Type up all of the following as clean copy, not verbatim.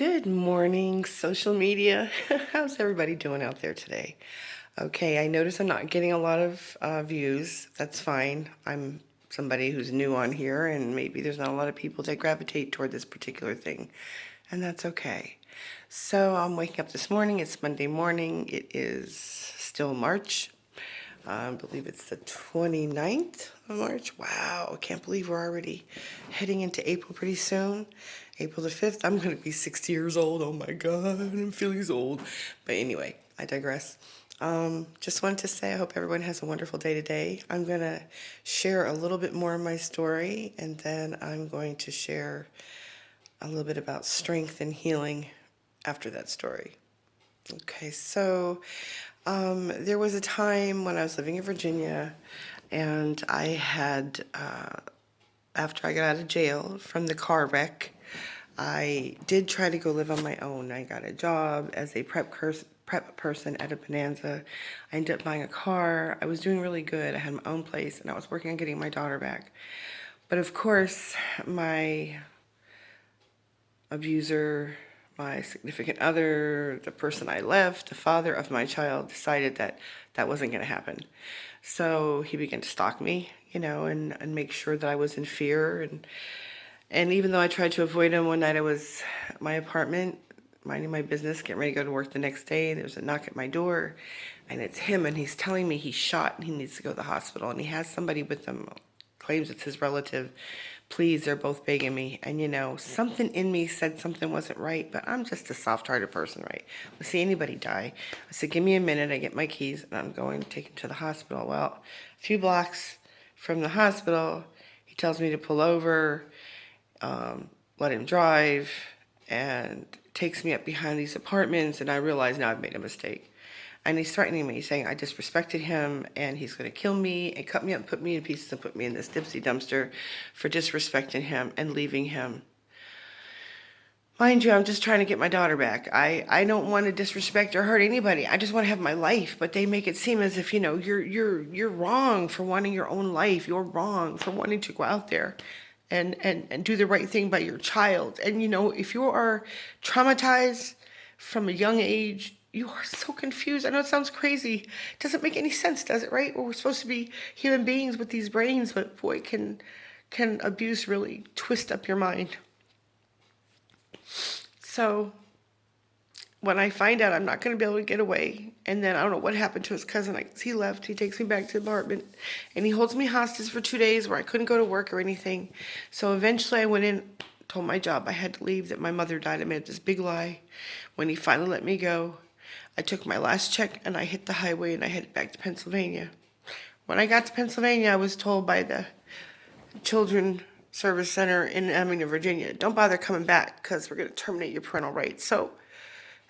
Good morning, social media. How's everybody doing out there today? Okay, I notice I'm not getting a lot of views. That's fine. I'm somebody who's new on here, and maybe there's not a lot of people that gravitate toward this particular thing, and that's okay. So I'm waking up this morning. It's Monday morning. It is still March. I believe it's the 29th of March. Wow, I can't believe we're already heading into April pretty soon. April the 5th, I'm going to be 60 years old. Oh my God, I'm feeling so old. But anyway, I digress. Just wanted to say I hope everyone has a wonderful day today. I'm going to share a little bit more of my story, and then I'm going to share a little bit about strength and healing after that story. Okay, so there was a time when I was living in Virginia, and I had, after I got out of jail from the car wreck, I did try to go live on my own. I got a job as a prep person at a Bonanza. I ended up buying a car. I was doing really good. I had my own place, and I was working on getting my daughter back. But of course, my abuser, my significant other, the person I left, the father of my child, decided that that wasn't going to happen. So he began to stalk me, and make sure that I was in fear. And even though I tried to avoid him, one night I was at my apartment, minding my business, getting ready to go to work the next day. There's a knock at my door, and it's him, and he's telling me he's shot and he needs to go to the hospital, and he has somebody with him, claims it's his relative. Please, they're both begging me. And something in me said something wasn't right, but I'm just a soft-hearted person, right? I see anybody die. I said, give me a minute, I get my keys, and I'm going to take him to the hospital. Well, a few blocks from the hospital, he tells me to pull over, let him drive, and takes me up behind these apartments, and I realize now I've made a mistake. And he's threatening me, saying I disrespected him, and he's going to kill me and cut me up and put me in pieces and put me in this Dipsy dumpster for disrespecting him and leaving him. Mind you, I'm just trying to get my daughter back. I don't want to disrespect or hurt anybody. I just want to have my life. But they make it seem as if, you're wrong for wanting your own life. You're wrong for wanting to go out there and do the right thing by your child. And, if you are traumatized from a young age, you are so confused. I know it sounds crazy. It doesn't make any sense, does it, right? Well, we're supposed to be human beings with these brains, but boy, can abuse really twist up your mind. So when I find out I'm not going to be able to get away, and then I don't know what happened to his cousin. He left. He takes me back to the apartment, and he holds me hostage for 2 days where I couldn't go to work or anything. So eventually I went in, told my job I had to leave, that my mother died. I made this big lie. When he finally let me go, I took my last check, and I hit the highway, and I headed back to Pennsylvania. When I got to Pennsylvania, I was told by the Children Service Center in Emina, Virginia, don't bother coming back because we're going to terminate your parental rights. So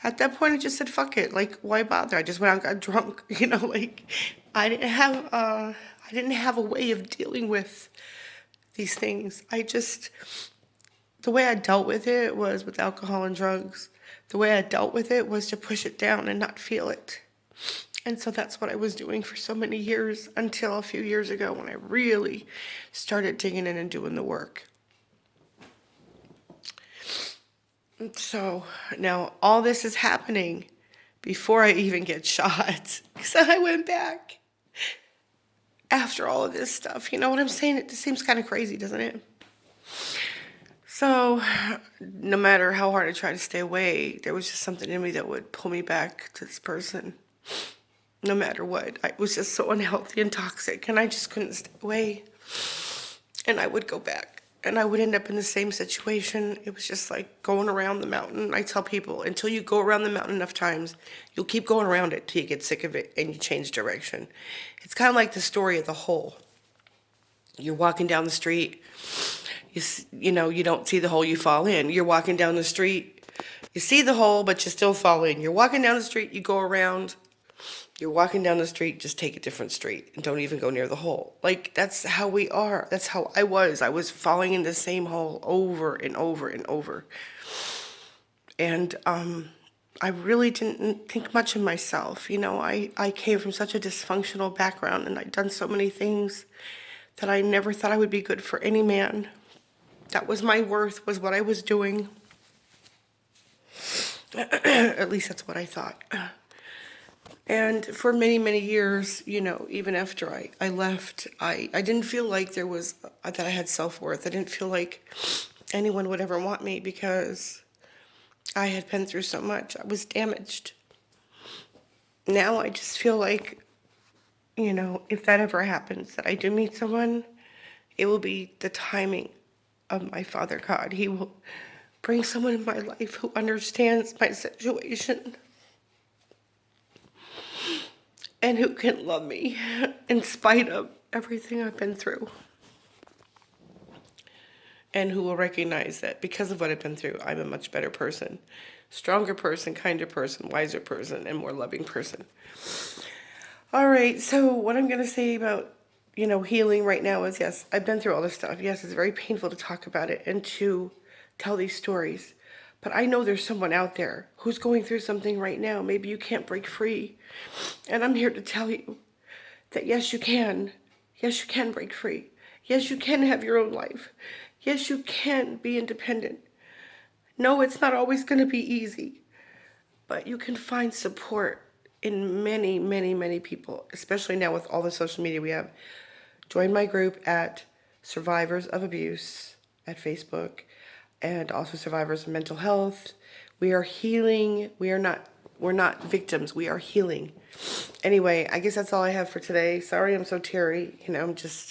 at that point, I just said, fuck it. Why bother? I just went out and got drunk. I didn't have a way of dealing with these things. The way I dealt with it was with alcohol and drugs. The way I dealt with it was to push it down and not feel it. And so that's what I was doing for so many years until a few years ago when I really started digging in and doing the work. So now all this is happening before I even get shot. So I went back after all of this stuff. You know what I'm saying? It just seems kind of crazy, doesn't it? So no matter how hard I tried to stay away, there was just something in me that would pull me back to this person. No matter what. I was just so unhealthy and toxic, and I just couldn't stay away. And I would go back, and I would end up in the same situation. It was just like going around the mountain. I tell people, until you go around the mountain enough times, you'll keep going around it till you get sick of it and you change direction. It's kind of like the story of the hole. You're walking down the street, you don't see the hole, you fall in. You're walking down the street, you see the hole, but you still fall in. You're walking down the street, you go around. You're walking down the street, just take a different street and don't even go near the hole. That's how we are. That's how I was. I was falling in the same hole over and over and over. And I really didn't think much of myself. I came from such a dysfunctional background, and I'd done so many things that I never thought I would be good for any man. That was my worth, was what I was doing. At least that's what I thought. And for many, many years, you know, even after I left, I didn't feel like there was, that I had self-worth. I didn't feel like anyone would ever want me because I had been through so much. I was damaged. Now I just feel like, you know, if that ever happens, that I do meet someone, it will be the timing of my Father God. He will bring someone in my life who understands my situation and who can love me in spite of everything I've been through. And who will recognize that because of what I've been through, I'm a much better person, stronger person, kinder person, wiser person, and more loving person. All right, so what I'm going to say about, you know, healing right now is, yes, I've been through all this stuff. Yes, it's very painful to talk about it and to tell these stories. But I know there's someone out there who's going through something right now. Maybe you can't break free. And I'm here to tell you that yes, you can. Yes, you can break free. Yes, you can have your own life. Yes, you can be independent. No, it's not always going to be easy. But you can find support in many, many, many people, especially now with all the social media we have. Join my group at Survivors of Abuse at Facebook, and also Survivors of Mental Health. We are healing. We're not victims. We are healing. Anyway, I guess that's all I have for today. Sorry I'm so teary. You know, I'm just